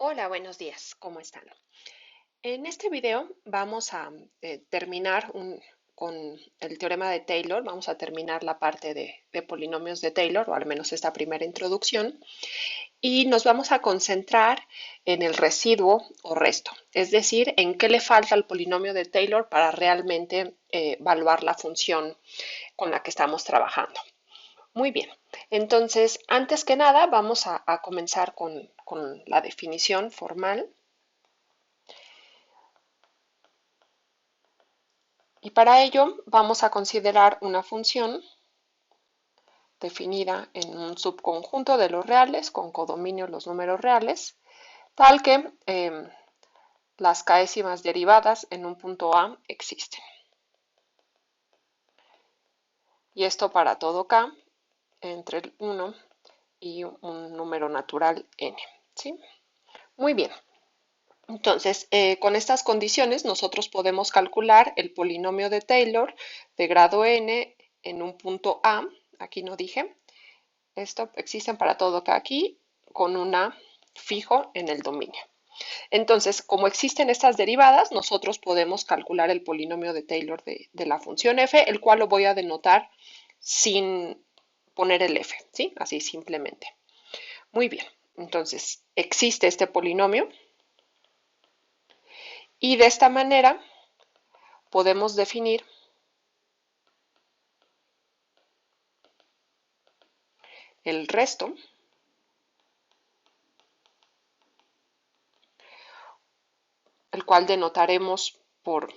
Hola, buenos días, ¿cómo están? En este video vamos a terminar con el teorema de Taylor, vamos a terminar la parte de polinomios de Taylor, o al menos esta primera introducción, y nos vamos a concentrar en el residuo o resto, es decir, en qué le falta al polinomio de Taylor para realmente evaluar la función con la que estamos trabajando. Muy bien, entonces, antes que nada, vamos a comenzar con la definición formal. Y para ello vamos a considerar una función definida en un subconjunto de los reales con codominio los números reales, tal que las k'ésimas derivadas en un punto A existen. Y esto para todo k entre el 1 y un número natural n. ¿Sí? Muy bien. Entonces, con estas condiciones nosotros podemos calcular el polinomio de Taylor de grado n en un punto A, aquí no dije, esto existen para todo que aquí con una fijo en el dominio. Entonces, como existen estas derivadas, nosotros podemos calcular el polinomio de Taylor de la función f, el cual lo voy a denotar sin poner el f, ¿sí? Así simplemente. Muy bien, entonces existe este polinomio y de esta manera podemos definir el resto, el cual denotaremos por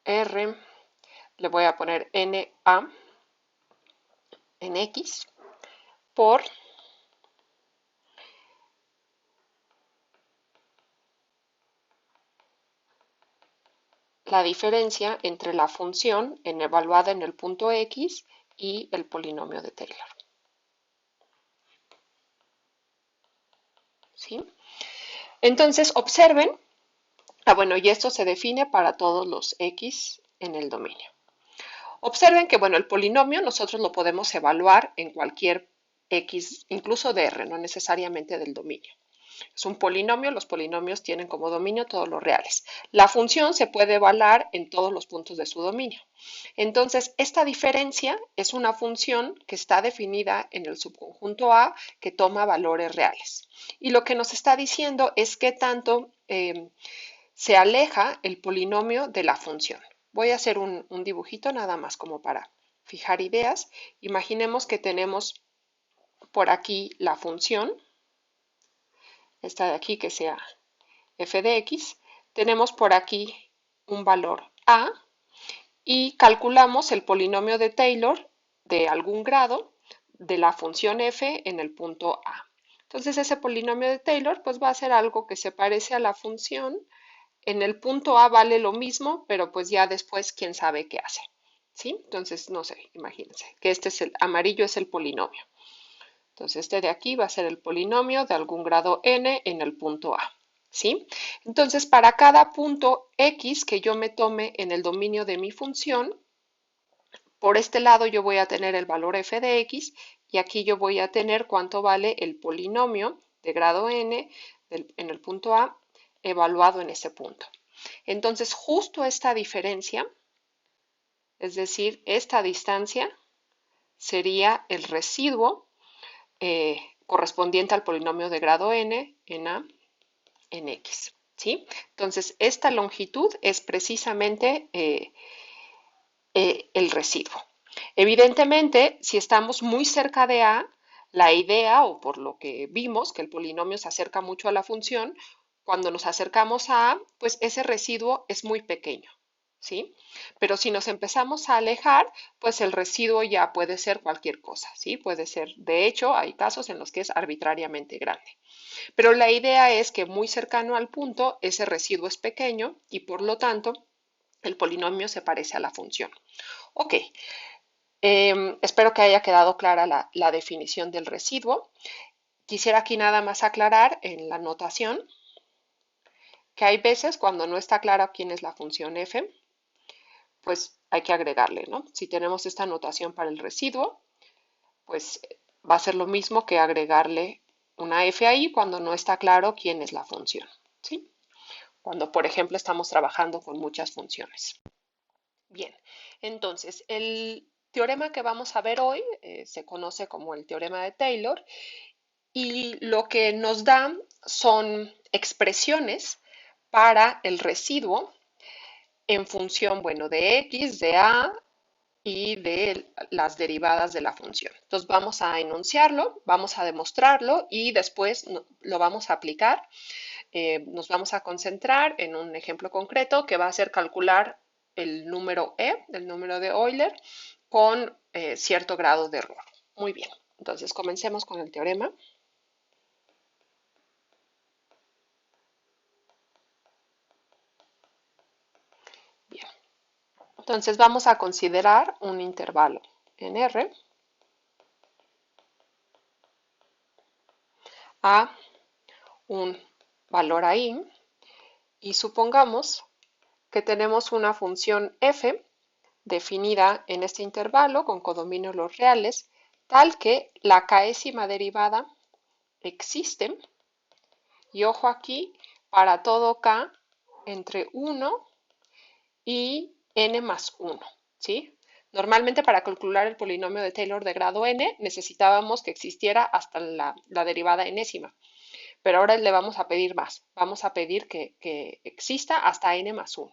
R, le voy a poner NA en X, por la diferencia entre la función evaluada en el punto X y el polinomio de Taylor. ¿Sí? Entonces, observen, bueno, y esto se define para todos los X en el dominio. Observen que, bueno, el polinomio nosotros lo podemos evaluar en cualquier X, incluso de R, no necesariamente del dominio. Es un polinomio, los polinomios tienen como dominio todos los reales. La función se puede evaluar en todos los puntos de su dominio. Entonces, esta diferencia es una función que está definida en el subconjunto A que toma valores reales. Y lo que nos está diciendo es qué tanto se aleja el polinomio de la función. Voy a hacer un dibujito nada más como para fijar ideas. Imaginemos que tenemos por aquí la función, esta de aquí que sea f de x, tenemos por aquí un valor a y calculamos el polinomio de Taylor de algún grado de la función f en el punto a. Entonces ese polinomio de Taylor pues va a ser algo que se parece a la función. En el punto a vale lo mismo, pero pues ya después quién sabe qué hace. ¿Sí? Entonces, no sé, imagínense que este es el amarillo, es el polinomio. Entonces este de aquí va a ser el polinomio de algún grado n en el punto a. ¿Sí? Entonces, para cada punto x que yo me tome en el dominio de mi función, por este lado yo voy a tener el valor f de x y aquí yo voy a tener cuánto vale el polinomio de grado n en el punto a evaluado en ese punto. Entonces, justo esta diferencia, es decir, esta distancia, sería el residuo correspondiente al polinomio de grado n en a en x. ¿Sí? Entonces, esta longitud es precisamente el residuo. Evidentemente, si estamos muy cerca de a, la idea, o por lo que vimos, que el polinomio se acerca mucho a la función, cuando nos acercamos a, pues ese residuo es muy pequeño, ¿sí? Pero si nos empezamos a alejar, pues el residuo ya puede ser cualquier cosa, ¿sí? Puede ser, de hecho, hay casos en los que es arbitrariamente grande. Pero la idea es que muy cercano al punto, ese residuo es pequeño y por lo tanto, el polinomio se parece a la función. Ok, espero que haya quedado clara la definición del residuo. Quisiera aquí nada más aclarar en la notación que hay veces cuando no está clara quién es la función f, pues hay que agregarle, ¿no? Si tenemos esta notación para el residuo, pues va a ser lo mismo que agregarle una f ahí cuando no está claro quién es la función, ¿sí? Cuando, por ejemplo, estamos trabajando con muchas funciones. Bien, entonces el teorema que vamos a ver hoy se conoce como el teorema de Taylor y lo que nos da son expresiones para el residuo en función, bueno, de x, de a y de las derivadas de la función. Entonces vamos a enunciarlo, vamos a demostrarlo y después lo vamos a aplicar. Nos vamos a concentrar en un ejemplo concreto que va a ser calcular el número e, el número de Euler, con cierto grado de error. Muy bien, entonces comencemos con el teorema. Bien, entonces vamos a considerar un intervalo en R a un valor ahí y supongamos que tenemos una función f definida en este intervalo con codominios los reales, tal que la késima derivada existe, y ojo aquí, para todo k entre 1 y n más 1, ¿sí? Normalmente para calcular el polinomio de Taylor de grado n necesitábamos que existiera hasta la derivada enésima, pero ahora le vamos a pedir más, vamos a pedir que exista hasta n más 1.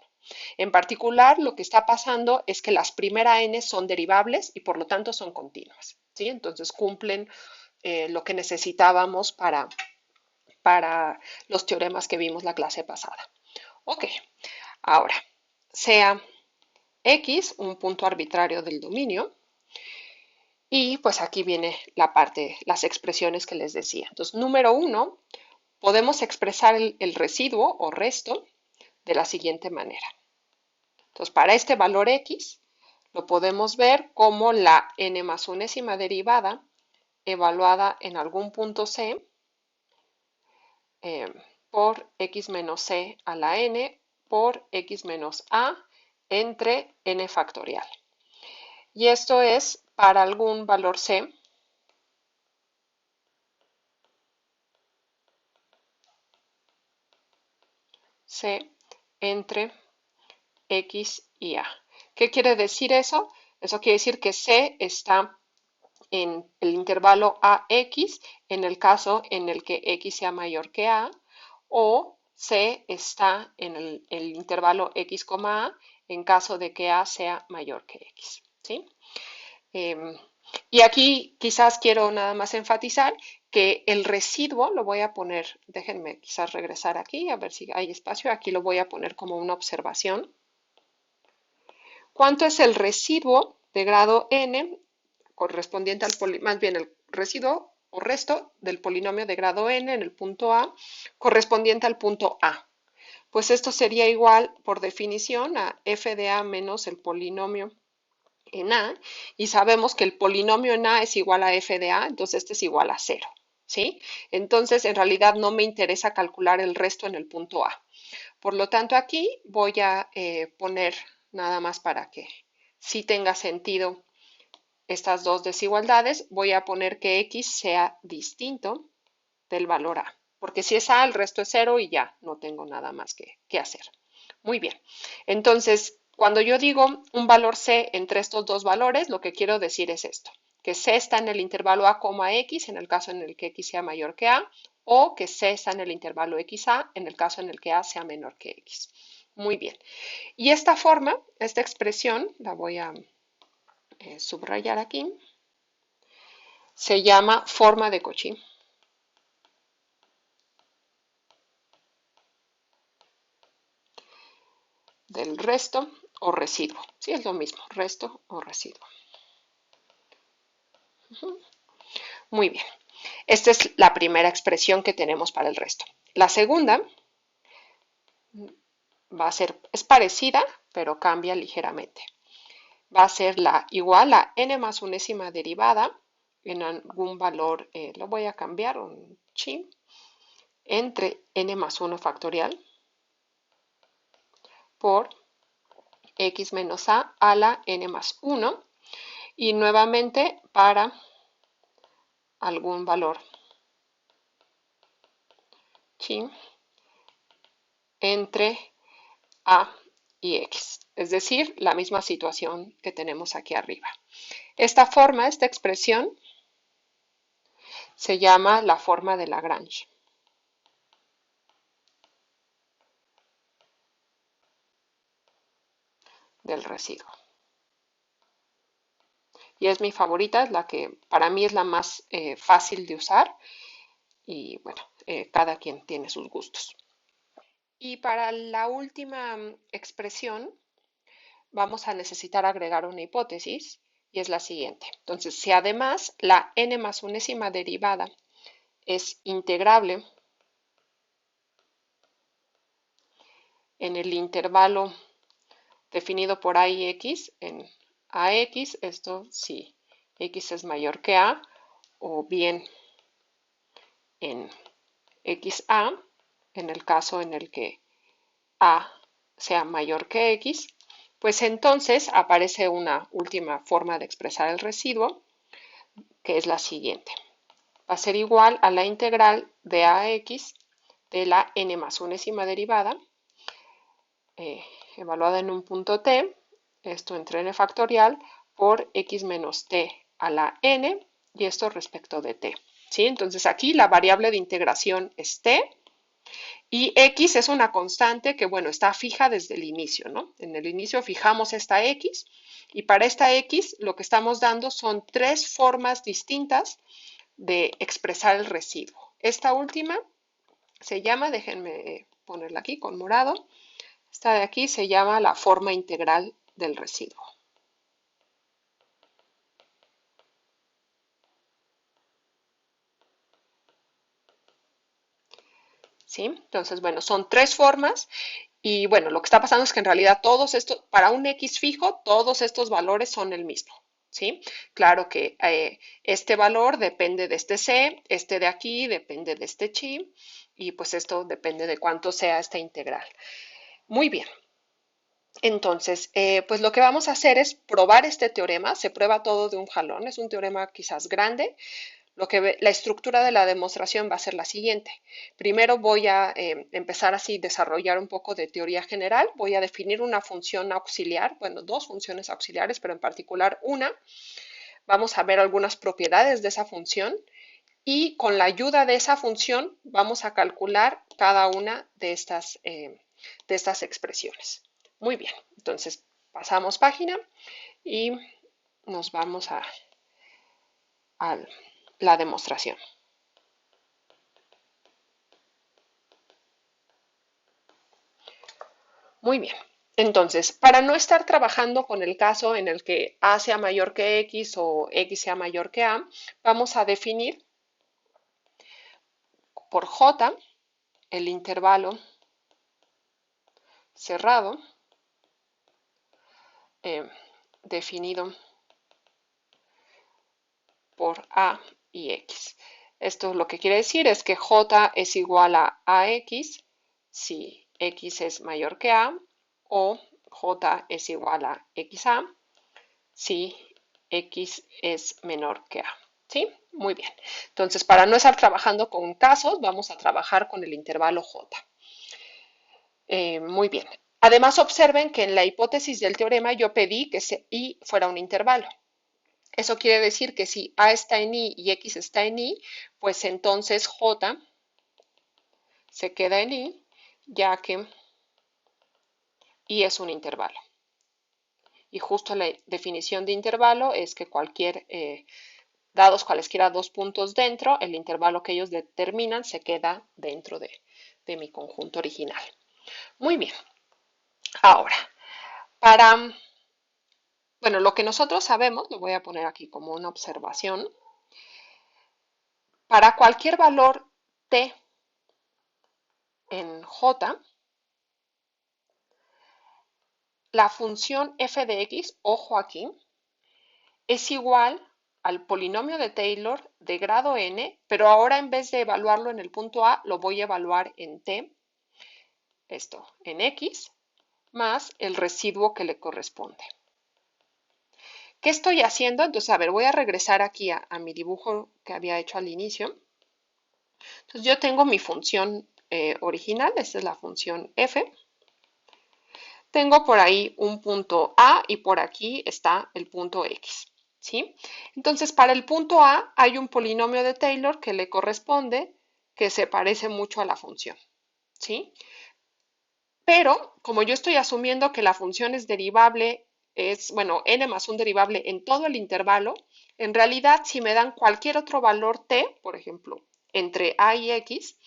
En particular, lo que está pasando es que las primeras n son derivables y por lo tanto son continuas, ¿sí? Entonces cumplen lo que necesitábamos para los teoremas que vimos la clase pasada. Ok, ahora, sea x un punto arbitrario del dominio, y pues aquí viene la parte, las expresiones que les decía. Entonces, número 1, podemos expresar el residuo o resto de la siguiente manera. Entonces, para este valor x, lo podemos ver como la n más unésima derivada evaluada en algún punto c por x menos c a la n por x menos a entre n factorial. Y esto es para algún valor c entre x y a. ¿Qué quiere decir eso? Eso quiere decir que c está en el intervalo ax en el caso en el que x sea mayor que a, o c está en el intervalo x, a en caso de que a sea mayor que x, ¿sí? Y aquí quizás quiero nada más enfatizar que el residuo lo voy a poner, déjenme quizás regresar aquí a ver si hay espacio, aquí lo voy a poner como una observación. ¿Cuánto es el residuo de grado n correspondiente al más bien el residuo o resto del polinomio de grado n en el punto A correspondiente al punto A? Pues esto sería igual por definición a f de a menos el polinomio en A, y sabemos que el polinomio en A es igual a f de a, entonces este es igual a 0, ¿sí? Entonces en realidad no me interesa calcular el resto en el punto A. Por lo tanto aquí voy a poner nada más para que sí tenga sentido estas dos desigualdades, voy a poner que x sea distinto del valor a, porque si es a, el resto es 0 y ya no tengo nada más que hacer. Muy bien, entonces cuando yo digo un valor c entre estos dos valores, lo que quiero decir es esto, que c está en el intervalo a, x en el caso en el que x sea mayor que a, o que c está en el intervalo xa en el caso en el que a sea menor que x. Muy bien, y esta forma, esta expresión, la voy a subrayar aquí, se llama forma de Cauchy. Del resto o residuo. Sí, es lo mismo, resto o residuo. Muy bien. Esta es la primera expresión que tenemos para el resto. La segunda va a ser, es parecida, pero cambia ligeramente. Va a ser la igual a n más unésima derivada en algún valor, lo voy a cambiar, un chi, entre n más 1 factorial por x menos a la n más 1 y nuevamente para algún valor chi entre a y x, es decir, la misma situación que tenemos aquí arriba. Esta forma, esta expresión, se llama la forma de Lagrange. Del residuo. Y es mi favorita, es la que para mí es la más fácil de usar y bueno, cada quien tiene sus gustos. Y para la última expresión vamos a necesitar agregar una hipótesis y es la siguiente. Entonces, si además la n más unésima derivada es integrable en el intervalo definido por a y x, en ax, esto si x es mayor que a, o bien en xa, en el caso en el que a sea mayor que x, pues entonces aparece una última forma de expresar el residuo, que es la siguiente. Va a ser igual a la integral de ax de la n más unésima derivada, evaluada en un punto t, esto entre n factorial, por x menos t a la n, y esto respecto de t. ¿Sí? Entonces aquí la variable de integración es t, y x es una constante que, bueno, está fija desde el inicio, ¿no? En el inicio fijamos esta x, y para esta x lo que estamos dando son tres formas distintas de expresar el residuo. Esta última se llama, déjenme ponerla aquí con morado, esta de aquí se llama la forma integral del residuo. ¿Sí? Entonces, bueno, son tres formas y bueno, lo que está pasando es que en realidad todos estos, para un X fijo, todos estos valores son el mismo. ¿Sí? Claro que este valor depende de este C, este de aquí depende de este chi, y pues esto depende de cuánto sea esta integral. Muy bien. Entonces, pues lo que vamos a hacer es probar este teorema, se prueba todo de un jalón, es un teorema quizás grande. La estructura de la demostración va a ser la siguiente. Primero voy a empezar así, desarrollar un poco de teoría general. Voy a definir una función auxiliar, bueno, dos funciones auxiliares, pero en particular una. Vamos a ver algunas propiedades de esa función y con la ayuda de esa función vamos a calcular cada una de estas expresiones. Muy bien, entonces pasamos página y nos vamos a la demostración. Muy bien. Entonces, para no estar trabajando con el caso en el que a sea mayor que x o x sea mayor que a, vamos a definir por j el intervalo cerrado definido por a y x. Esto lo que quiere decir es que j es igual a ax si x es mayor que a, o j es igual a xa si x es menor que a. ¿Sí? Muy bien. Entonces, para no estar trabajando con casos, vamos a trabajar con el intervalo j. Muy bien. Además, observen que en la hipótesis del teorema yo pedí que I fuera un intervalo. Eso quiere decir que si A está en I y X está en I, pues entonces J se queda en I, ya que I es un intervalo. Y justo la definición de intervalo es que dados cualesquiera dos puntos dentro, el intervalo que ellos determinan se queda dentro de mi conjunto original. Muy bien. Ahora, bueno, lo que nosotros sabemos, lo voy a poner aquí como una observación, para cualquier valor t en j, la función f de x, ojo aquí, es igual al polinomio de Taylor de grado n, pero ahora en vez de evaluarlo en el punto A, lo voy a evaluar en t, esto, en x, más el residuo que le corresponde. ¿Qué estoy haciendo? Entonces, a ver, voy a regresar aquí a mi dibujo que había hecho al inicio. Entonces, yo tengo mi función original, esta es la función f. Tengo por ahí un punto A y por aquí está el punto X, ¿sí? Entonces, para el punto A hay un polinomio de Taylor que le corresponde, que se parece mucho a la función, ¿sí? Pero, como yo estoy asumiendo que la función es derivable, bueno, n más un derivable en todo el intervalo, en realidad, si me dan cualquier otro valor t, por ejemplo, entre a y x,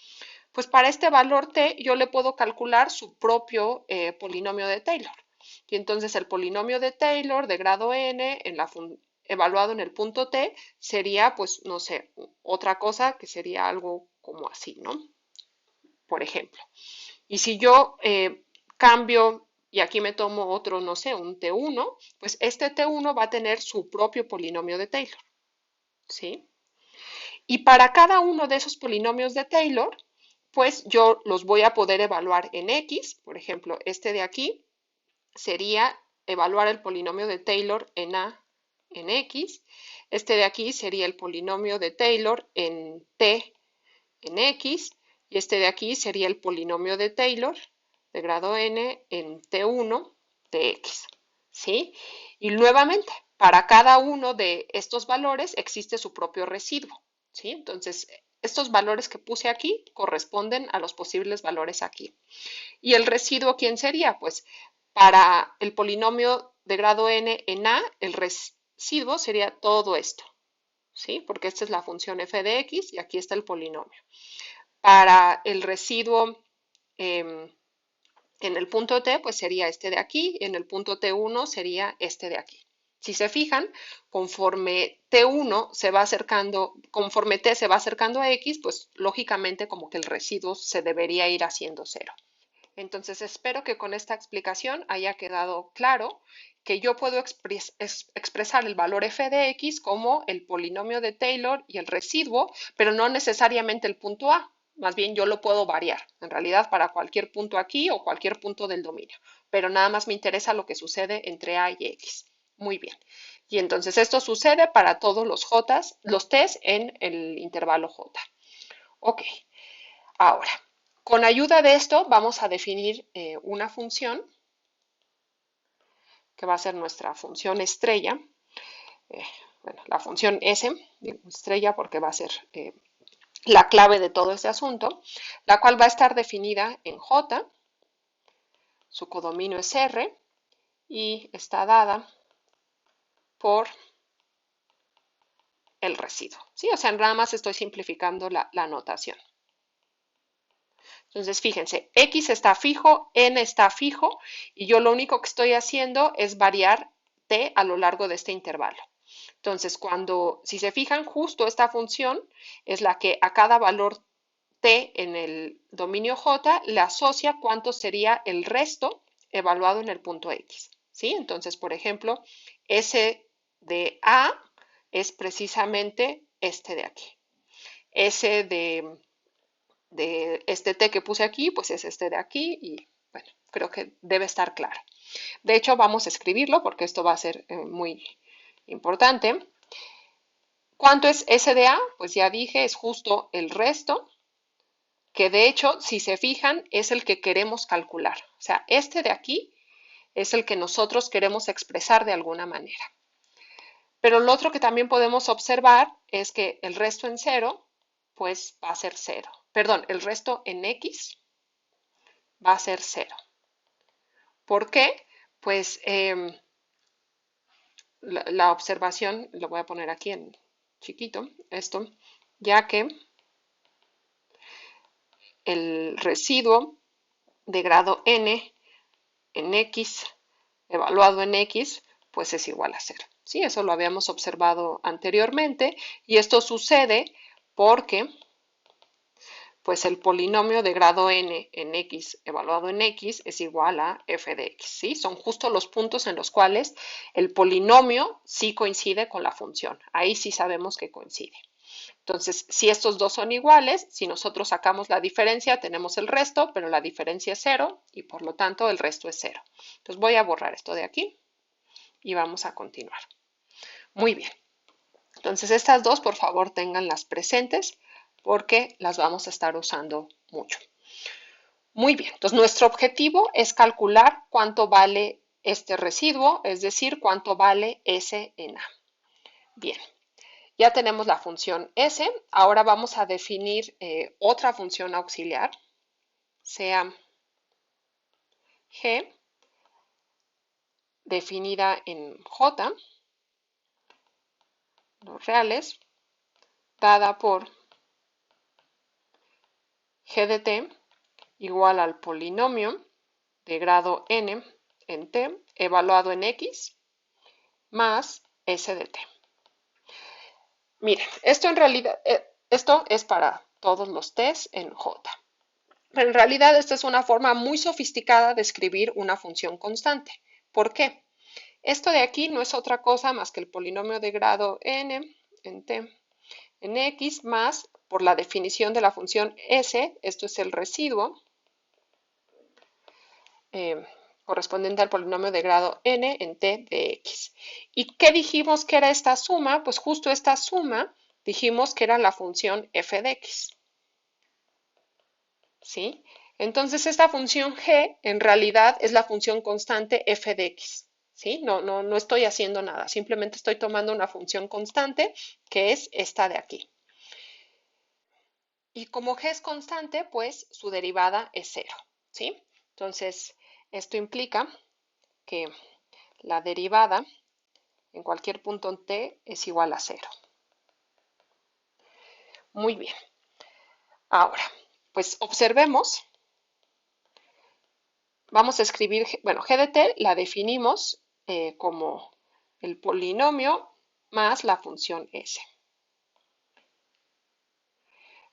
pues para este valor t yo le puedo calcular su propio polinomio de Taylor. Y entonces el polinomio de Taylor de grado n evaluado en el punto t sería, pues, no sé, otra cosa que sería algo como así, ¿no? Por ejemplo. Y si yo cambio y aquí me tomo otro, no sé, un T1, pues este T1 va a tener su propio polinomio de Taylor, ¿sí? Y para cada uno de esos polinomios de Taylor, pues yo los voy a poder evaluar en X. Por ejemplo, este de aquí sería evaluar el polinomio de Taylor en A en X. Este de aquí sería el polinomio de Taylor en T en X. Y este de aquí sería el polinomio de Taylor de grado n en T1 de X. ¿Sí? Y nuevamente, para cada uno de estos valores existe su propio residuo. ¿Sí? Entonces, estos valores que puse aquí corresponden a los posibles valores aquí. ¿Y el residuo quién sería? Pues para el polinomio de grado n en A, el residuo sería todo esto. ¿Sí? Porque esta es la función f de x y aquí está el polinomio. Para el residuo en el punto T, pues sería este de aquí, y en el punto T1 sería este de aquí. Si se fijan, conforme T1 se va acercando, conforme T se va acercando a X, pues lógicamente como que el residuo se debería ir haciendo cero. Entonces espero que con esta explicación haya quedado claro que yo puedo expresar el valor f de x como el polinomio de Taylor y el residuo, pero no necesariamente el punto A. Más bien yo lo puedo variar, en realidad para cualquier punto aquí o cualquier punto del dominio, pero nada más me interesa lo que sucede entre A y X. Muy bien. Y entonces esto sucede para todos los t's en el intervalo J. Ok, ahora, con ayuda de esto vamos a definir una función que va a ser nuestra función estrella. Eh, bueno, la función S, estrella porque va a ser la clave de todo este asunto, la cual va a estar definida en J, su codominio es R y está dada por el residuo. ¿Sí? O sea, nada más estoy simplificando la notación. Entonces, fíjense, X está fijo, N está fijo, y yo lo único que estoy haciendo es variar T a lo largo de este intervalo. Entonces, si se fijan, justo esta función es la que a cada valor T en el dominio J le asocia cuánto sería el resto evaluado en el punto X. ¿Sí? Entonces, por ejemplo, S de A es precisamente este de aquí. S de este T que puse aquí, pues es este de aquí y bueno, creo que debe estar claro. De hecho, vamos a escribirlo porque esto va a ser muy importante. ¿Cuánto es S de A? Pues ya dije, es justo el resto, que de hecho, si se fijan, es el que queremos calcular. O sea, este de aquí es el que nosotros queremos expresar de alguna manera. Pero lo otro que también podemos observar es que el resto en cero, pues va a ser cero. Perdón, el resto en X va a ser cero. ¿Por qué? Pues la observación, lo voy a poner aquí en chiquito, esto, ya que el residuo de grado n en x evaluado en x, pues es igual a cero. Sí, eso lo habíamos observado anteriormente y esto sucede porque pues el polinomio de grado n en x evaluado en x es igual a f de x, ¿sí? Son justo los puntos en los cuales el polinomio sí coincide con la función. Ahí sí sabemos que coincide. Entonces, si estos dos son iguales, si nosotros sacamos la diferencia, tenemos el resto, pero la diferencia es 0 y por lo tanto el resto es 0. Entonces voy a borrar esto de aquí y vamos a continuar. Muy bien. Entonces estas dos, por favor, ténganlas presentes porque las vamos a estar usando mucho. Muy bien. Entonces nuestro objetivo es calcular cuánto vale este residuo, es decir, cuánto vale S en A. Bien. Ya tenemos la función S. Ahora vamos a definir otra función auxiliar, sea G, definida en J, los reales, dada por G de t igual al polinomio de grado n en t evaluado en x más S de t. Miren, esto en realidad, esto es para todos los t's en J. Pero en realidad esta es una forma muy sofisticada de escribir una función constante. ¿Por qué? Esto de aquí no es otra cosa más que el polinomio de grado n en t en x más, por la definición de la función s, esto es el residuo correspondiente al polinomio de grado n en t de x. ¿Y qué dijimos que era esta suma? Pues justo esta suma dijimos que era la función f de x. ¿Sí? Entonces esta función g en realidad es la función constante f de x. ¿Sí? No estoy haciendo nada, simplemente estoy tomando una función constante que es esta de aquí. Y como g es constante, pues su derivada es 0. ¿Sí? Entonces, esto implica que la derivada en cualquier punto en t es igual a 0. Muy bien. Ahora, pues observemos. Vamos a escribir, bueno, g de t la definimos como el polinomio más la función s.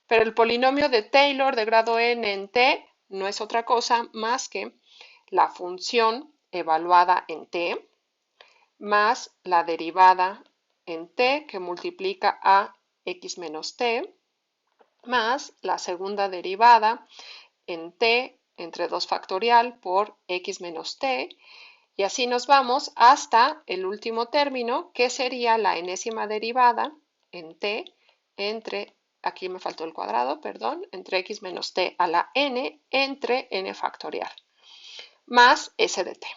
Pero el polinomio de Taylor de grado n en t no es otra cosa más que la función evaluada en t más la derivada en t que multiplica a x menos t más la segunda derivada en t entre 2 factorial por x menos t y así nos vamos hasta el último término que sería la enésima derivada en t entre, aquí me faltó el cuadrado, perdón, entre x menos t a la n entre n factorial más s de t.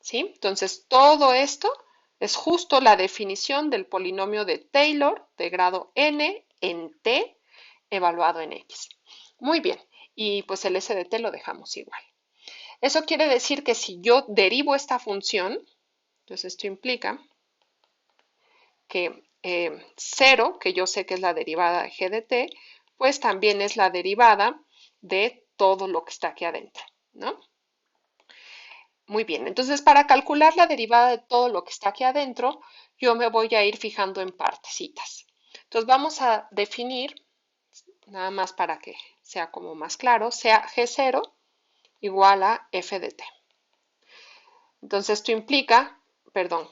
¿Sí? Entonces todo esto es justo la definición del polinomio de Taylor de grado n en t evaluado en x. Muy bien, y pues el s de t lo dejamos igual. Eso quiere decir que si yo derivo esta función, entonces esto implica que 0, que yo sé que es la derivada de g de t, pues también es la derivada de todo lo que está aquí adentro, ¿no? Muy bien, entonces para calcular la derivada de todo lo que está aquí adentro, yo me voy a ir fijando en partecitas. Entonces vamos a definir, nada más para que sea como más claro, sea G0 igual a f de t. Entonces esto implica, perdón,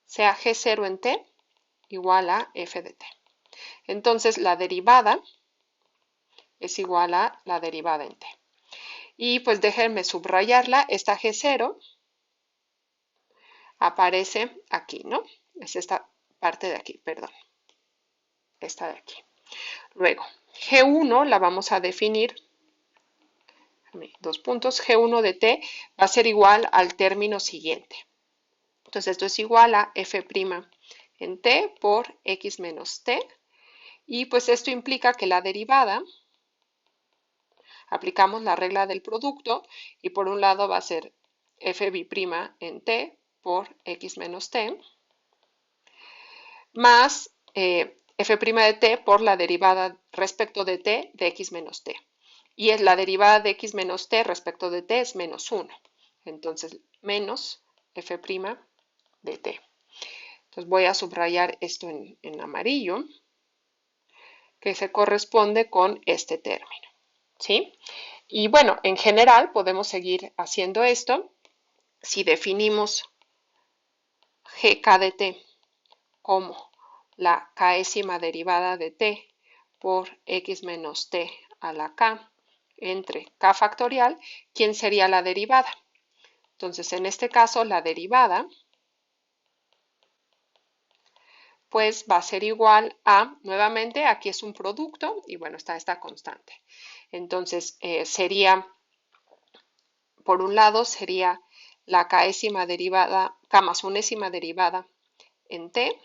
sea G0 en t igual a f de t. Entonces la derivada es igual a la derivada en t. Y pues déjenme subrayarla, esta G0 aparece aquí, ¿no? Es esta parte de aquí, perdón. Esta de aquí. Luego, G1 la vamos a definir, dos puntos, G1 de t va a ser igual al término siguiente. Entonces esto es igual a f' en t por x menos t. Y pues esto implica que la derivada, aplicamos la regla del producto y por un lado va a ser f' en t por x menos t más f' de t por la derivada respecto de t de x menos t. Y es la derivada de x menos t respecto de t es menos 1. Entonces, menos f' de t. Entonces voy a subrayar esto en amarillo, que se corresponde con este término. ¿Sí? Y bueno, en general podemos seguir haciendo esto si definimos gk de t como la késima derivada de t por x menos t a la k entre k factorial, ¿quién sería la derivada? Entonces, en este caso, la derivada pues va a ser igual a, nuevamente, aquí es un producto y bueno, está esta constante. Entonces, sería, por un lado, sería la késima derivada, k más unésima derivada en t,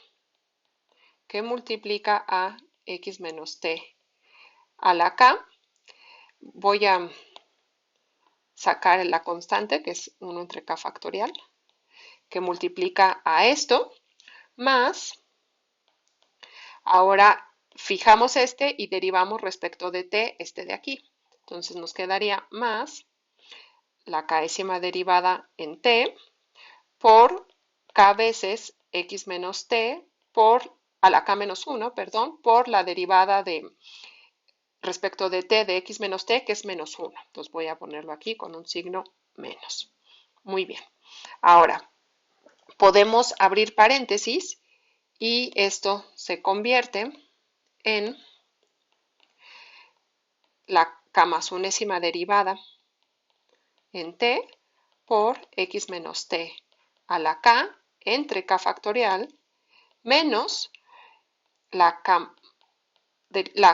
que multiplica a x menos t a la k. Voy a sacar la constante, que es 1 entre k factorial, que multiplica a esto, más, ahora fijamos este y derivamos respecto de t este de aquí. Entonces nos quedaría más la késima derivada en t por k veces x menos t por a la k menos 1, perdón, por la derivada de respecto de t de x menos t, que es menos 1. Entonces voy a ponerlo aquí con un signo menos. Muy bien. Ahora, podemos abrir paréntesis y esto se convierte en la k más unésima derivada en t por x menos t a la k entre k factorial menos la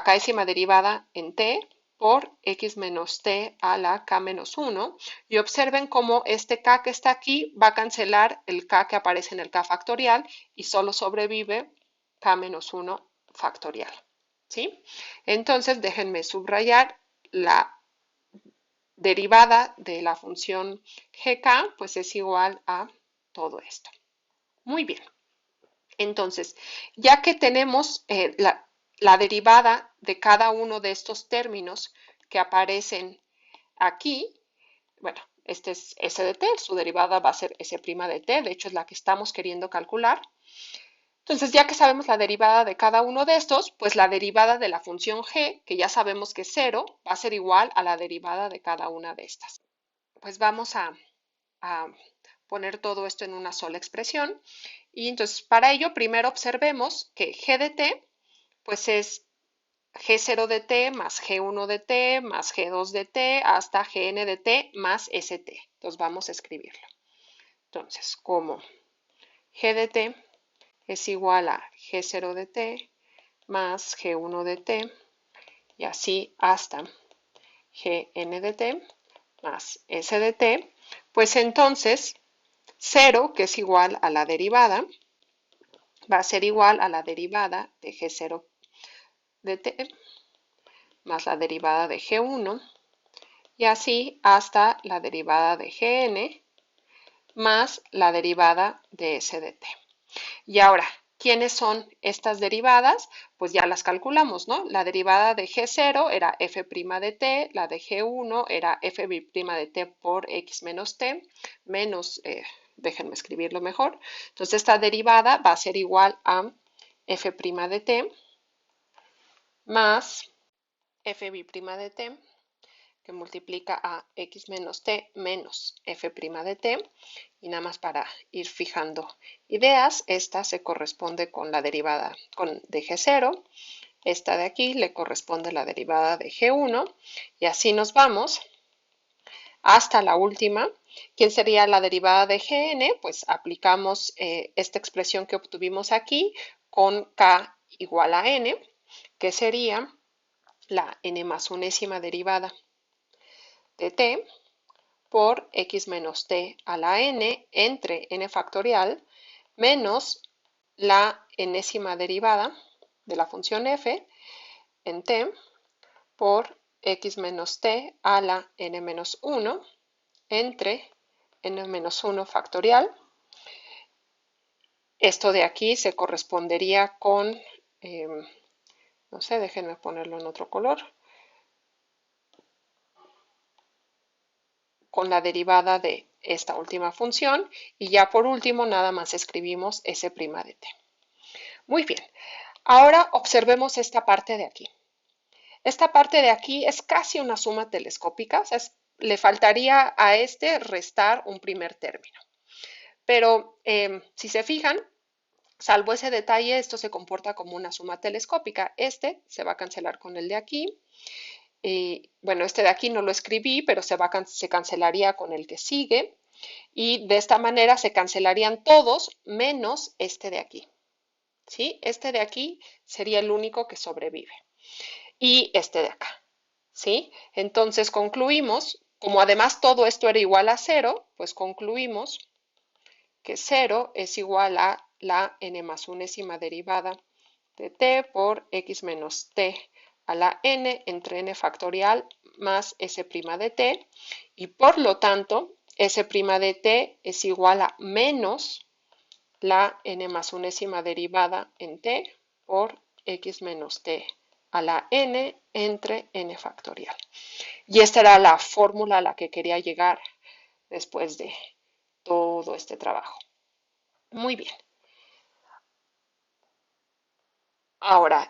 késima derivada en t por x menos t a la k menos 1. Y observen cómo este k que está aquí va a cancelar el k que aparece en el k factorial y solo sobrevive k menos 1 factorial. ¿Sí? Entonces, déjenme subrayar la derivada de la función gk, pues es igual a todo esto. Muy bien. Entonces, ya que tenemos la derivada de cada uno de estos términos que aparecen aquí, bueno, este es s de t, su derivada va a ser s' de t, de hecho es la que estamos queriendo calcular. Entonces, ya que sabemos la derivada de cada uno de estos, pues la derivada de la función g, que ya sabemos que es 0, va a ser igual a la derivada de cada una de estas. Pues vamos a poner todo esto en una sola expresión. Y entonces, para ello, primero observemos que g de t, pues es g0 de t más g1 de t más g2 de t hasta gn de t más st. Entonces, vamos a escribirlo. Entonces, como g de t es igual a g0 de t más g1 de t y así hasta gn de t más s de t, pues entonces 0, que es igual a la derivada, va a ser igual a la derivada de g0 de t más la derivada de g1 y así hasta la derivada de gn más la derivada de s de t. Y ahora, ¿quiénes son estas derivadas? Pues ya las calculamos, ¿no? La derivada de g0 era f' de t, la de g1 era f' de t por x menos t, menos, déjenme escribirlo mejor. Entonces, esta derivada va a ser igual a f' de t más f' de t, que multiplica a x menos t menos f' de t. Y nada más para ir fijando ideas, esta se corresponde con la derivada de g0, esta de aquí le corresponde la derivada de g1, y así nos vamos hasta la última. ¿Quién sería la derivada de gn? Pues aplicamos esta expresión que obtuvimos aquí con k igual a n, que sería la n más unésima derivada de t por x menos t a la n entre n factorial menos la enésima derivada de la función f en t por x menos t a la n menos 1 entre n menos 1 factorial. Esto de aquí se correspondería con, no sé, déjenme ponerlo en otro color, con la derivada de esta última función y ya por último nada más escribimos s' de t. Muy bien, ahora observemos esta parte de aquí. Esta parte de aquí es casi una suma telescópica, o sea, le faltaría a este restar un primer término. Pero si se fijan, Salvo ese detalle, esto se comporta como una suma telescópica. Este se va a cancelar con el de aquí. Bueno, este de aquí no lo escribí, pero se cancelaría con el que sigue. Y de esta manera se cancelarían todos menos este de aquí. ¿Sí? Este de aquí sería el único que sobrevive. Y este de acá. ¿Sí? Entonces concluimos, como además todo esto era igual a cero, pues concluimos que 0 es igual a la n más unésima derivada de t por x menos t a la n entre n factorial más s' de t, y por lo tanto s' de t es igual a menos la n más unésima derivada en t por x menos t a la n entre n factorial. Y esta era la fórmula a la que quería llegar después de todo este trabajo. Muy bien. Ahora,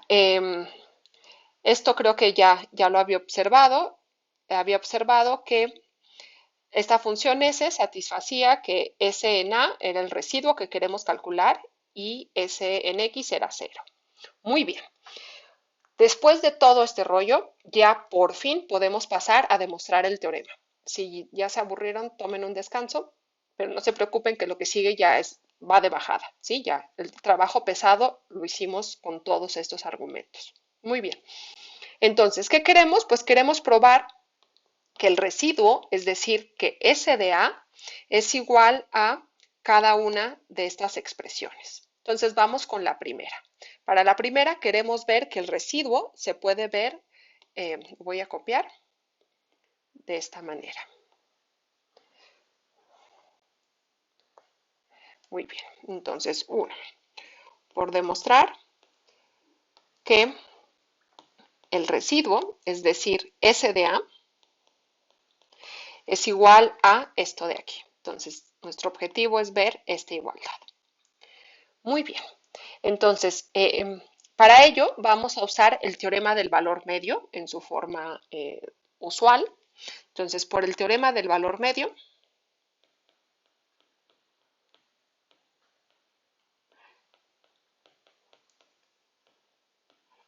esto creo que ya lo había observado. Había observado que esta función S satisfacía que S en A era el residuo que queremos calcular y S en X era 0. Muy bien. Después de todo este rollo, ya por fin podemos pasar a demostrar el teorema. Si ya se aburrieron, tomen un descanso, pero no se preocupen que lo que sigue va de bajada, ¿sí? Ya el trabajo pesado lo hicimos con todos estos argumentos. Muy bien. Entonces, ¿qué queremos? Pues queremos probar que el residuo, es decir, que S de A es igual a cada una de estas expresiones. Entonces, vamos con la primera. Para la primera queremos ver que el residuo se puede ver, voy a copiar de esta manera. Muy bien, entonces por demostrar que el residuo, es decir, S de A, es igual a esto de aquí. Entonces, nuestro objetivo es ver esta igualdad. Muy bien, entonces, para ello vamos a usar el teorema del valor medio en su forma usual. Entonces, por el teorema del valor medio,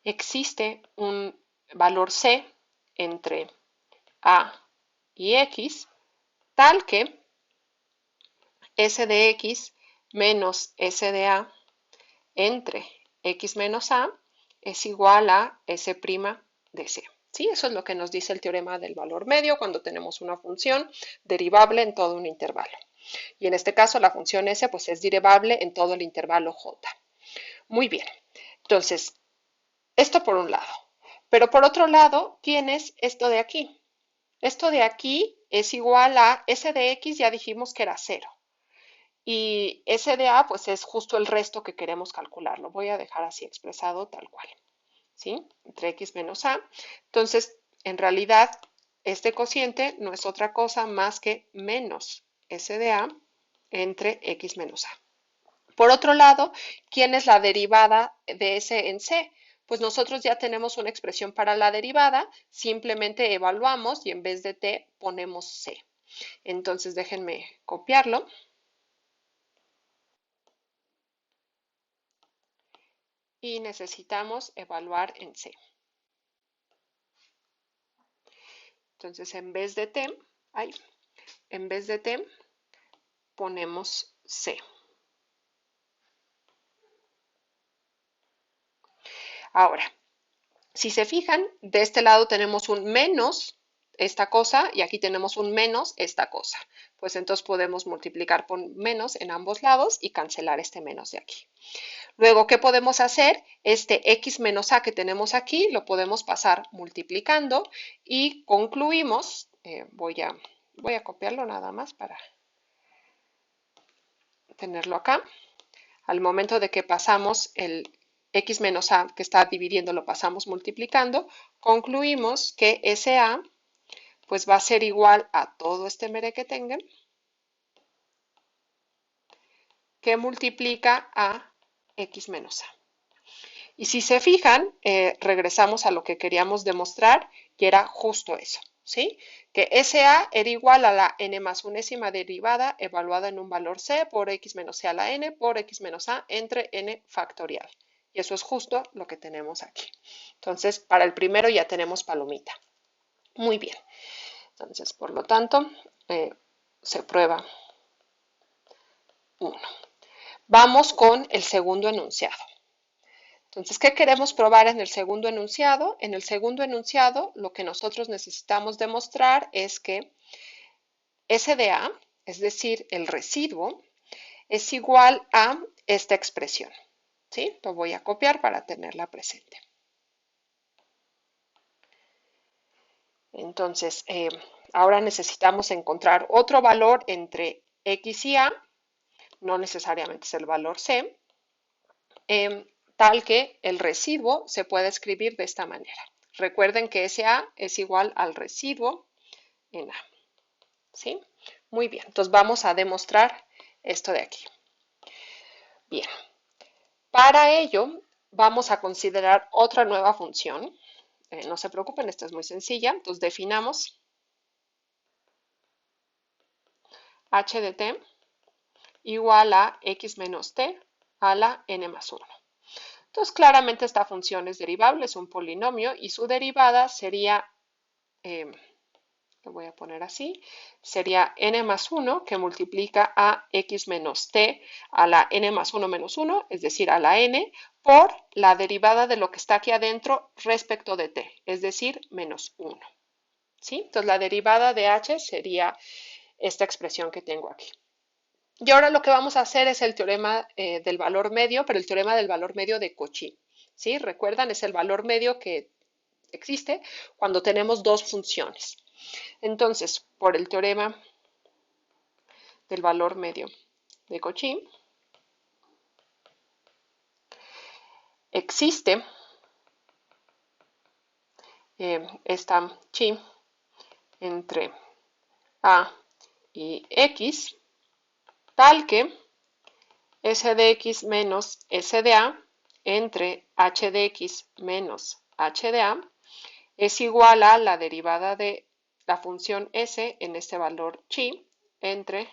existe un valor C entre A y X, tal que S de X menos S de A entre X menos A es igual a S' de C. ¿Sí? Eso es lo que nos dice el teorema del valor medio cuando tenemos una función derivable en todo un intervalo. Y en este caso la función S pues es derivable en todo el intervalo J. Muy bien. Entonces, esto por un lado. Pero por otro lado tienes esto de aquí. Esto de aquí es igual a S de X, ya dijimos que era 0. Y S de A pues es justo el resto que queremos calcular. Lo voy a dejar así expresado tal cual. ¿Sí? Entre X menos A. Entonces, en realidad, este cociente no es otra cosa más que menos S de A entre X menos A. Por otro lado, ¿quién es la derivada de S en C? Pues nosotros ya tenemos una expresión para la derivada, simplemente evaluamos y en vez de T ponemos C. Entonces déjenme copiarlo. Y necesitamos evaluar en C. Entonces en vez de T ponemos C. Ahora, si se fijan, de este lado tenemos un menos esta cosa y aquí tenemos un menos esta cosa. Pues entonces podemos multiplicar por menos en ambos lados y cancelar este menos de aquí. Luego, ¿qué podemos hacer? Este x menos a que tenemos aquí lo podemos pasar multiplicando y concluimos, voy a copiarlo nada más para tenerlo acá. Al momento de que pasamos el x menos a que está dividiendo, lo pasamos multiplicando, concluimos que SA pues va a ser igual a todo este merequetengue que multiplica a x menos a. Y si se fijan, regresamos a lo que queríamos demostrar y era justo eso. ¿sí? Que SA era igual a la n más unésima derivada evaluada en un valor c por x menos c a la n por x menos a entre n factorial. Y eso es justo lo que tenemos aquí. Entonces, para el primero ya tenemos palomita. Muy bien. Entonces, por lo tanto, se prueba 1. Vamos con el segundo enunciado. Entonces, ¿qué queremos probar en el segundo enunciado? En el segundo enunciado, lo que nosotros necesitamos demostrar es que S de A, es decir, el residuo, es igual a esta expresión. ¿Sí? Lo voy a copiar para tenerla presente. Entonces, ahora necesitamos encontrar otro valor entre X y A, no necesariamente es el valor C, tal que el residuo se pueda escribir de esta manera. Recuerden que SA es igual al residuo en A. ¿Sí? Muy bien, entonces vamos a demostrar esto de aquí. Bien, para ello vamos a considerar otra nueva función. No se preocupen, esta es muy sencilla. Entonces definamos h de t igual a x menos t a la n más 1. Entonces claramente esta función es derivable, es un polinomio y su derivada sería, lo voy a poner así, sería n más 1 que multiplica a x menos t a la n más 1 menos 1, es decir, a la n, por la derivada de lo que está aquí adentro respecto de t, es decir, menos 1. ¿Sí? Entonces la derivada de h sería esta expresión que tengo aquí. Y ahora lo que vamos a hacer es el teorema del valor medio, pero el teorema del valor medio de Cauchy. ¿Sí? ¿Recuerdan? Es el valor medio que existe cuando tenemos dos funciones. Entonces, por el teorema del valor medio de Cauchy, existe esta chi entre a y x, tal que s de x menos s de a entre h de x menos h de a es igual a la derivada de la función s en este valor chi entre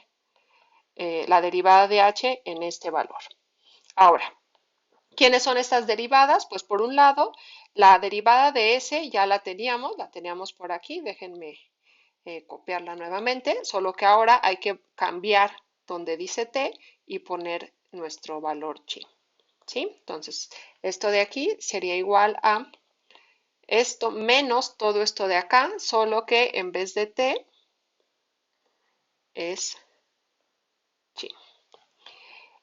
la derivada de h en este valor. Ahora, ¿quiénes son estas derivadas? Pues por un lado, la derivada de s ya la teníamos por aquí, déjenme copiarla nuevamente, solo que ahora hay que cambiar donde dice t y poner nuestro valor chi. ¿Sí? Entonces, esto de aquí sería igual a esto menos todo esto de acá, solo que en vez de t es chi.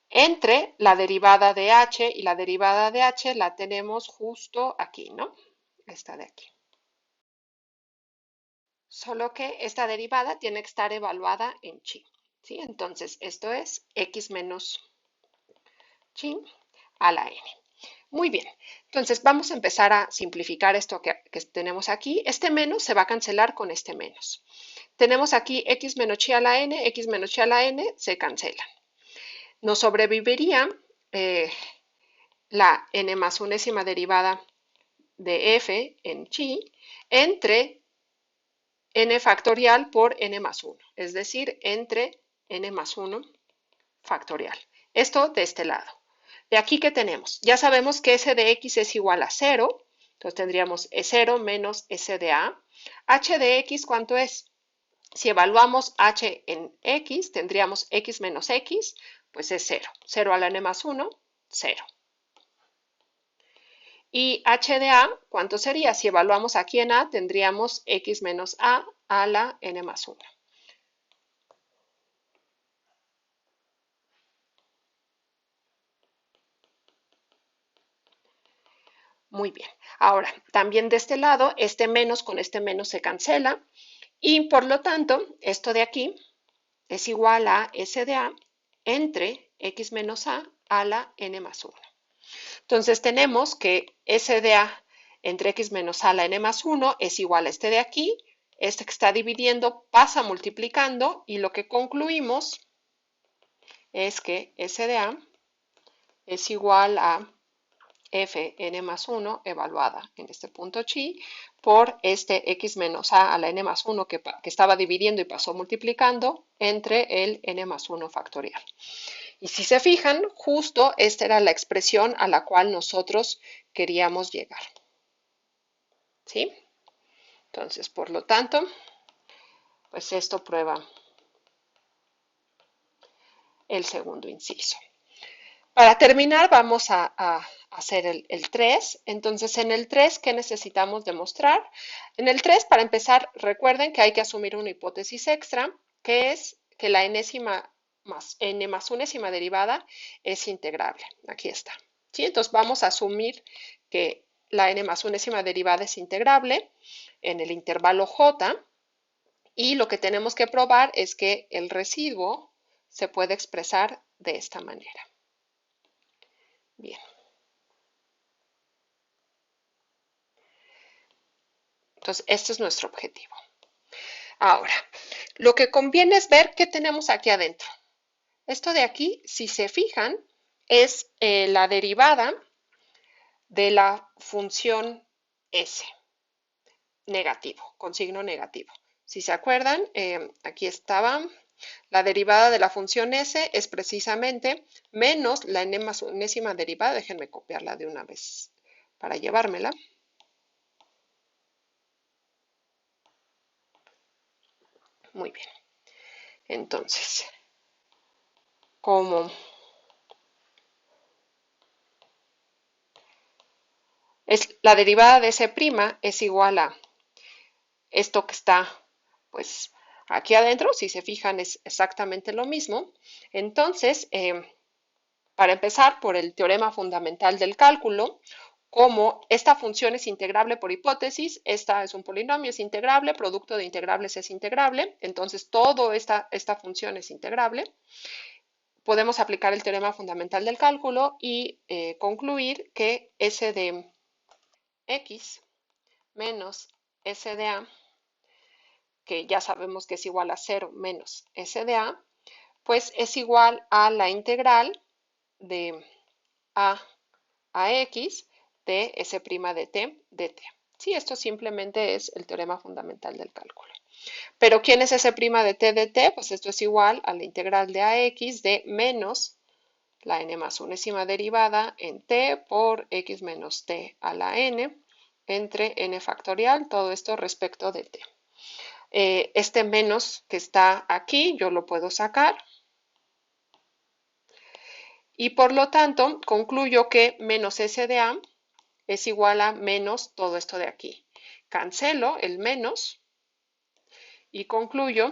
Entre la derivada de h y la derivada de h la tenemos justo aquí, ¿no? Esta de aquí. Solo que esta derivada tiene que estar evaluada en chi. ¿Sí? Entonces, esto es x menos chi a la n. Muy bien, entonces vamos a empezar a simplificar esto que tenemos aquí. Este menos se va a cancelar con este menos. Tenemos aquí x menos chi a la n, x menos chi a la n se cancelan. Nos sobreviviría la n más unésima derivada de f en chi entre n factorial por n más 1, es decir, entre n más 1 factorial. Esto de este lado. De aquí, ¿qué tenemos? Ya sabemos que s de x es igual a 0, entonces tendríamos E0 menos s de a. H de x, ¿cuánto es? Si evaluamos h en x, tendríamos x menos x, pues es 0. 0 a la n más 1, 0. Y h de a, ¿cuánto sería? Si evaluamos aquí en a, tendríamos x menos a la n más 1. Muy bien. Ahora, también de este lado, este menos con este menos se cancela. Y por lo tanto, esto de aquí es igual a S de A entre X menos A la N más 1. Entonces tenemos que S de A entre X menos A la N más 1 es igual a este de aquí. Este que está dividiendo pasa multiplicando y lo que concluimos es que S de A es igual a Fn más 1 evaluada en este punto chi por este x menos a la n más 1 que estaba dividiendo y pasó multiplicando entre el n más 1 factorial. Y si se fijan, justo esta era la expresión a la cual nosotros queríamos llegar. ¿Sí? Entonces, por lo tanto, pues esto prueba el segundo inciso. Para terminar, vamos a hacer el 3. Entonces, en el 3, ¿qué necesitamos demostrar? En el 3, para empezar, recuerden que hay que asumir una hipótesis extra, que es que la enésima más n más unésima derivada es integrable. Aquí está. ¿Sí? Entonces, vamos a asumir que la n más unésima derivada es integrable en el intervalo j, y lo que tenemos que probar es que el residuo se puede expresar de esta manera. Bien. Entonces, este es nuestro objetivo. Ahora, lo que conviene es ver qué tenemos aquí adentro. Esto de aquí, si se fijan, es la derivada de la función s, negativo, con signo negativo. Si se acuerdan, aquí estaba, la derivada de la función s es precisamente menos la n más unésima derivada. Déjenme copiarla de una vez para llevármela. Muy bien. Entonces, como la derivada de S' es igual a esto que está, pues, aquí adentro, si se fijan, es exactamente lo mismo. Entonces, para empezar, por el teorema fundamental del cálculo, como esta función es integrable por hipótesis, esta es un polinomio, es integrable, producto de integrables es integrable, entonces toda esta función es integrable. Podemos aplicar el teorema fundamental del cálculo y concluir que S de x menos S de a, que ya sabemos que es igual a 0 menos S de a, pues es igual a la integral de a x de S' de t de t. Sí, esto simplemente es el teorema fundamental del cálculo. Pero ¿quién es S' de t de t? Pues esto es igual a la integral de ax de menos la n más unésima derivada en t por x menos t a la n entre n factorial, todo esto respecto de t. Este menos que está aquí, yo lo puedo sacar. Y por lo tanto, concluyo que menos S de A es igual a menos todo esto de aquí. Cancelo el menos y concluyo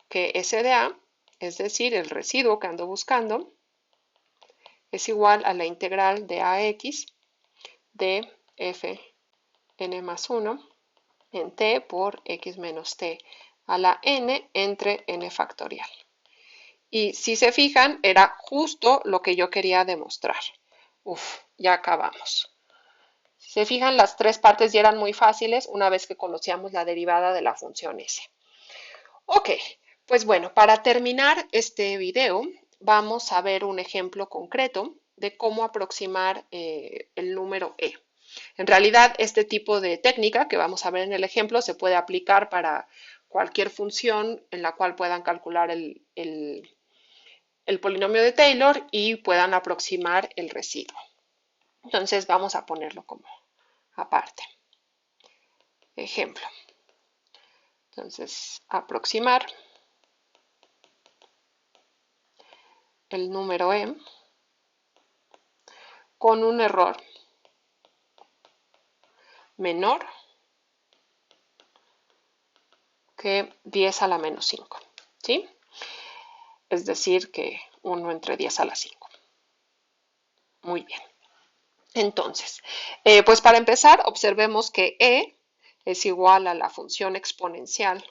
que S de A, es decir, el residuo que ando buscando, es igual a la integral de AX de f n más 1 en t por x menos t a la n entre n factorial. Y si se fijan, era justo lo que yo quería demostrar. Uf, ya acabamos. Si se fijan, las tres partes ya eran muy fáciles una vez que conocíamos la derivada de la función s. Ok, pues bueno, para terminar este video, vamos a ver un ejemplo concreto de cómo aproximar el número e. En realidad, este tipo de técnica que vamos a ver en el ejemplo se puede aplicar para cualquier función en la cual puedan calcular el polinomio de Taylor y puedan aproximar el residuo. Entonces vamos a ponerlo como aparte. Ejemplo. Entonces, aproximar el número e con un error menor que 10 a la menos 5, ¿sí? Es decir, que 1 entre 10 a la 5. Muy bien. Entonces, pues para empezar, observemos que e es igual a la función exponencial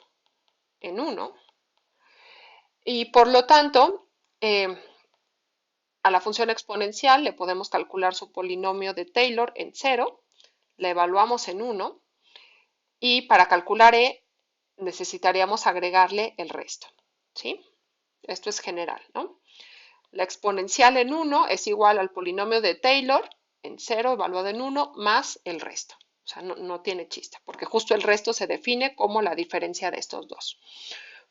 en 1 y por lo tanto, a la función exponencial le podemos calcular su polinomio de Taylor en 0, la evaluamos en 1 y para calcular e necesitaríamos agregarle el resto, ¿sí? Esto es general, ¿no? La exponencial en 1 es igual al polinomio de Taylor en 0 evaluado en 1 más el resto. O sea, no tiene chiste, porque justo el resto se define como la diferencia de estos dos.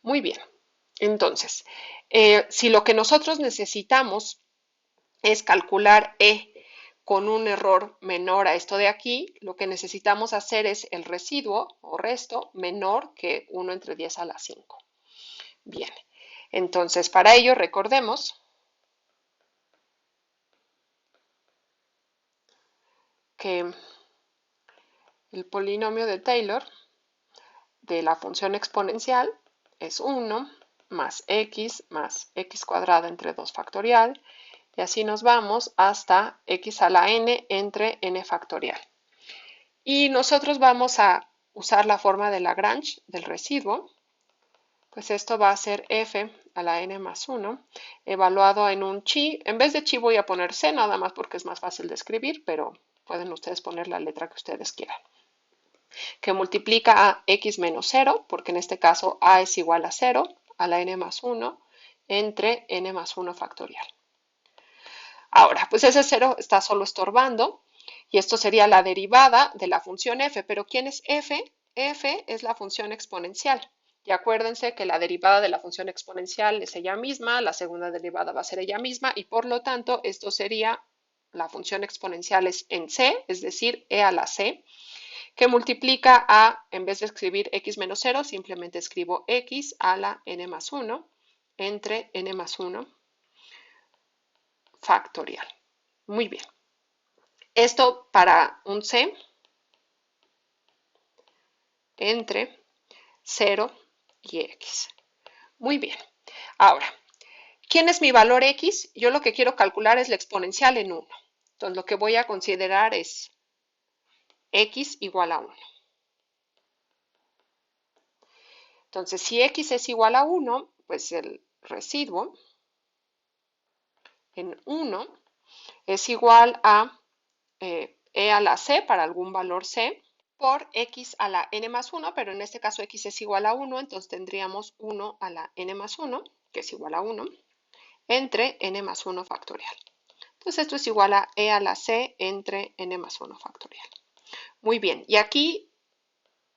Muy bien. Entonces, si lo que nosotros necesitamos es calcular E con un error menor a esto de aquí, lo que necesitamos hacer es el residuo o resto menor que 1 entre 10 a la 5. Bien, entonces para ello recordemos que el polinomio de Taylor de la función exponencial es 1 más x cuadrada entre 2 factorial, y así nos vamos hasta x a la n entre n factorial. Y nosotros vamos a usar la forma de Lagrange del residuo, pues esto va a ser f a la n más 1, evaluado en un chi. En vez de chi voy a poner c, nada más porque es más fácil de escribir, pero pueden ustedes poner la letra que ustedes quieran, que multiplica a x menos 0, porque en este caso a es igual a 0, a la n más 1, entre n más 1 factorial. Ahora, pues ese 0 está solo estorbando, y esto sería la derivada de la función f. ¿Pero quién es f? F es la función exponencial. Y acuérdense que la derivada de la función exponencial es ella misma, la segunda derivada va a ser ella misma, y por lo tanto esto sería, la función exponencial es en c, es decir, e a la c, que multiplica a, en vez de escribir x menos 0, simplemente escribo x a la n más 1 entre n más 1 factorial. Muy bien. Esto para un c entre 0 y x. Muy bien. Ahora, ¿quién es mi valor x? Yo lo que quiero calcular es la exponencial en 1. Entonces, lo que voy a considerar es x igual a 1. Entonces, si x es igual a 1, pues el residuo en 1 es igual a e a la c para algún valor c por x a la n más 1, pero en este caso x es igual a 1, entonces tendríamos 1 a la n más 1, que es igual a 1, entre n más 1 factorial. Entonces esto es igual a e a la c entre n más 1 factorial. Muy bien, y aquí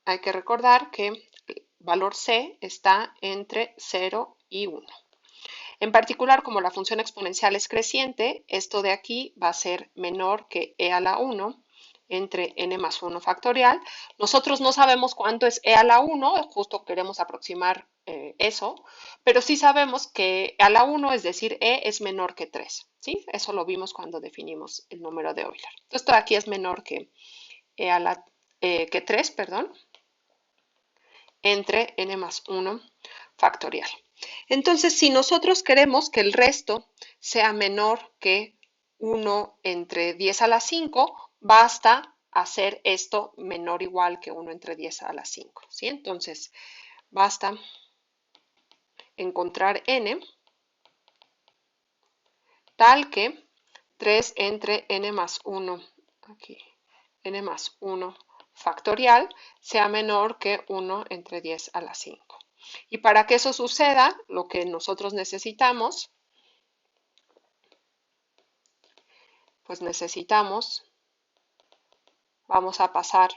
hay que recordar que el valor c está entre 0 y 1. En particular, como la función exponencial es creciente, esto de aquí va a ser menor que e a la 1 entre n más 1 factorial. Nosotros no sabemos cuánto es e a la 1, justo queremos aproximar eso, pero sí sabemos que e a la 1, es decir, e es menor que 3. ¿Sí? Eso lo vimos cuando definimos el número de Euler. Entonces, esto de aquí es menor que, que 3, perdón, entre n más 1 factorial. Entonces, si nosotros queremos que el resto sea menor que 1 entre 10 a la 5, basta hacer esto menor o igual que 1 entre 10 a la 5. ¿Sí? Entonces, basta encontrar n tal que 3 entre n más 1, aquí, n más 1 factorial sea menor que 1 entre 10 a la 5. Y para que eso suceda, lo que nosotros necesitamos, pues vamos a pasar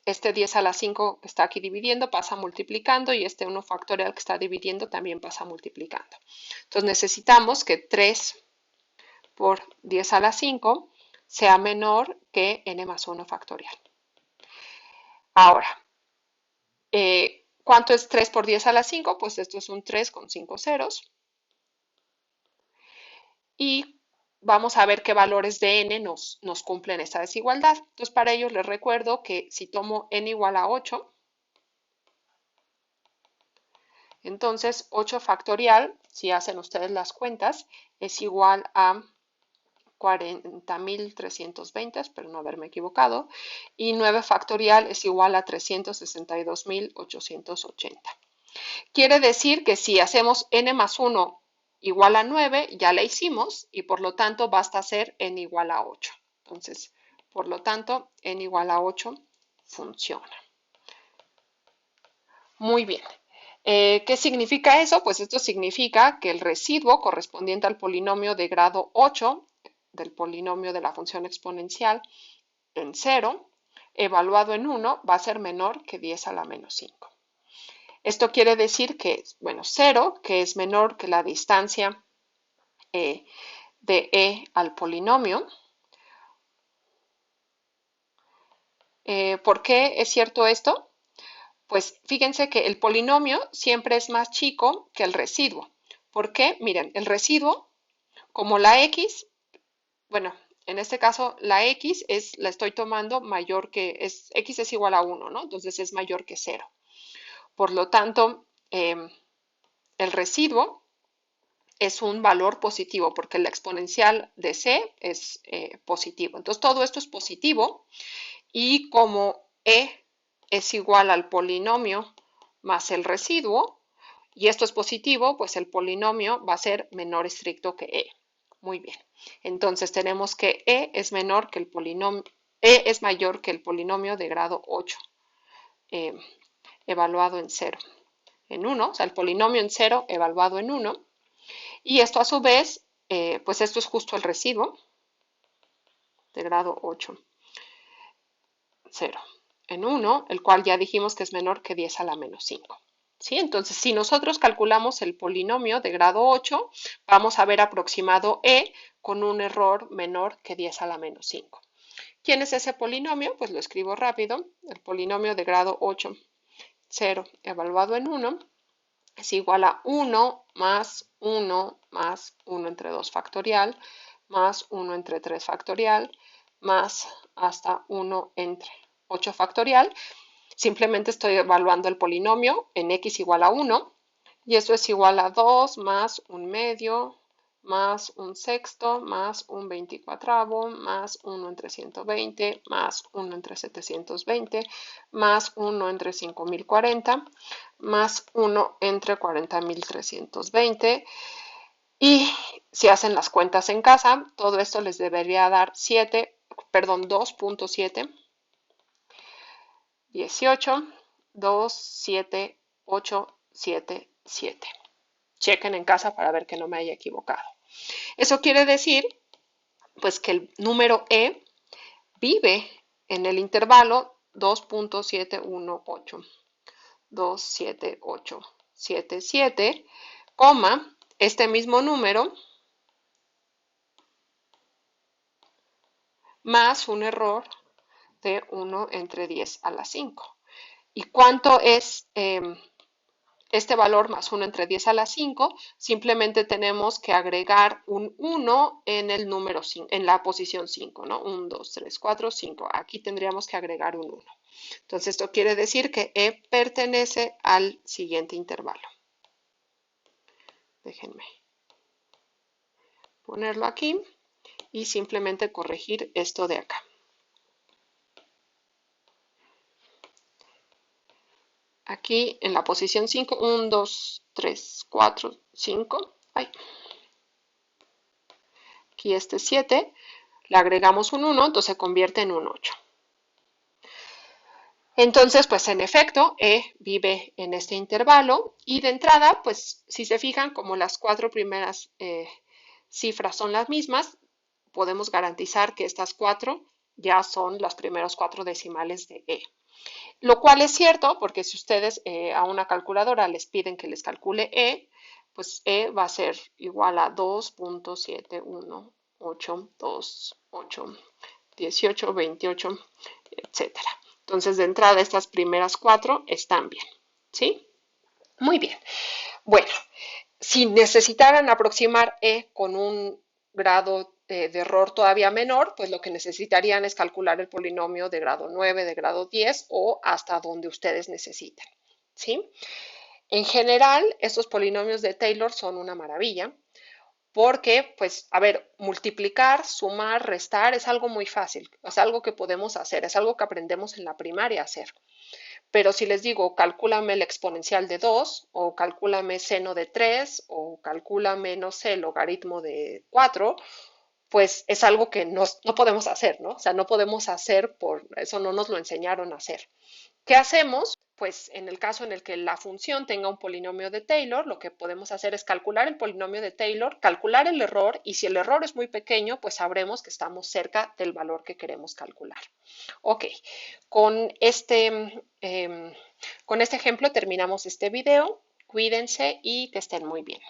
este 10 a la 5 que está aquí dividiendo, pasa multiplicando, y este 1 factorial que está dividiendo también pasa multiplicando. Entonces necesitamos que 3 por 10 a la 5 sea menor que n más 1 factorial. Ahora, ¿cuánto es 3 por 10 a la 5? Pues esto es un 3 con 5 ceros. Y vamos a ver qué valores de n nos cumplen esta desigualdad. Entonces, para ello les recuerdo que si tomo n igual a 8, entonces 8 factorial, si hacen ustedes las cuentas, es igual a 40.320, espero no haberme equivocado, y 9 factorial es igual a 362.880. Quiere decir que si hacemos n más 1 igual a 9, ya la hicimos, y por lo tanto basta hacer n igual a 8. Entonces, por lo tanto, n igual a 8 funciona. Muy bien. ¿Qué significa eso? Pues esto significa que el residuo correspondiente al polinomio de grado 8 del polinomio de la función exponencial en 0, evaluado en 1, va a ser menor que 10 a la menos 5. Esto quiere decir que, bueno, 0, que es menor que la distancia de e al polinomio. ¿Por qué es cierto esto? Pues fíjense que el polinomio siempre es más chico que el residuo. ¿Por qué? Miren, el residuo, como la x, bueno, en este caso la x la estoy tomando mayor que, x es igual a 1, ¿no? Entonces es mayor que 0. Por lo tanto, el residuo es un valor positivo porque la exponencial de c es positivo. Entonces todo esto es positivo y como e es igual al polinomio más el residuo, y esto es positivo, pues el polinomio va a ser menor estricto que e. Muy bien. Entonces tenemos que e es menor que el polinomio, e es mayor que el polinomio de grado 8, evaluado en 0. En 1, o sea, el polinomio en 0 evaluado en 1. Y esto a su vez, pues esto es justo el residuo de grado 8, 0 en 1, el cual ya dijimos que es menor que 10 a la menos 5. ¿Sí? Entonces, si nosotros calculamos el polinomio de grado 8, vamos a ver aproximado e con un error menor que 10 a la menos 5. ¿Quién es ese polinomio? Pues lo escribo rápido. El polinomio de grado 8, 0, evaluado en 1, es igual a 1 más 1 más 1 entre 2 factorial, más 1 entre 3 factorial, más hasta 1 entre 8 factorial. Simplemente estoy evaluando el polinomio en x igual a 1 y esto es igual a 2 más un medio más un sexto más un 24avo más 1 entre 120 más 1 entre 720 más 1 entre 5040 más 1 entre 40.320 y si hacen las cuentas en casa, todo esto les debería dar 2.7 18, 2, 7, 8, 7, 7. Chequen en casa para ver que no me haya equivocado. Eso quiere decir, pues, que el número e vive en el intervalo 2.718, 27877, coma, este mismo número más un error de 1 entre 10 a la 5. ¿Y cuánto es este valor más 1 entre 10 a la 5? Simplemente tenemos que agregar un 1 en el número 5, en la posición 5, ¿no? 1, 2, 3, 4, 5. Aquí tendríamos que agregar un 1. Entonces esto quiere decir que E pertenece al siguiente intervalo. Déjenme ponerlo aquí y simplemente corregir esto de acá. Aquí en la posición 5, 1, 2, 3, 4, 5. Ay. Aquí este 7, le agregamos un 1, entonces se convierte en un 8. Entonces, pues en efecto, E vive en este intervalo y de entrada, pues si se fijan, como las 4 primeras cifras son las mismas, podemos garantizar que estas 4 ya son los primeros 4 decimales de E. Lo cual es cierto porque si ustedes a una calculadora les piden que les calcule E, pues E va a ser igual a 2.71828, 18, 28, etcétera. Entonces, de entrada, estas primeras 4 están bien, ¿sí? Muy bien. Bueno, si necesitaran aproximar E con un grado de error todavía menor, pues lo que necesitarían es calcular el polinomio de grado 9, de grado 10 o hasta donde ustedes necesiten, ¿sí? En general, estos polinomios de Taylor son una maravilla porque, pues, a ver, multiplicar, sumar, restar es algo muy fácil, es algo que podemos hacer, es algo que aprendemos en la primaria a hacer. Pero si les digo, calcúlame el exponencial de 2, o calcúlame seno de 3, o calcúlame, no sé, el logaritmo de 4, pues es algo que no podemos hacer, ¿no? O sea, no podemos hacer, por eso no nos lo enseñaron a hacer. ¿Qué hacemos? pues en el caso en el que la función tenga un polinomio de Taylor, lo que podemos hacer es calcular el polinomio de Taylor, calcular el error y si el error es muy pequeño, pues sabremos que estamos cerca del valor que queremos calcular. Ok, con con este ejemplo terminamos este video. Cuídense y que estén muy bien.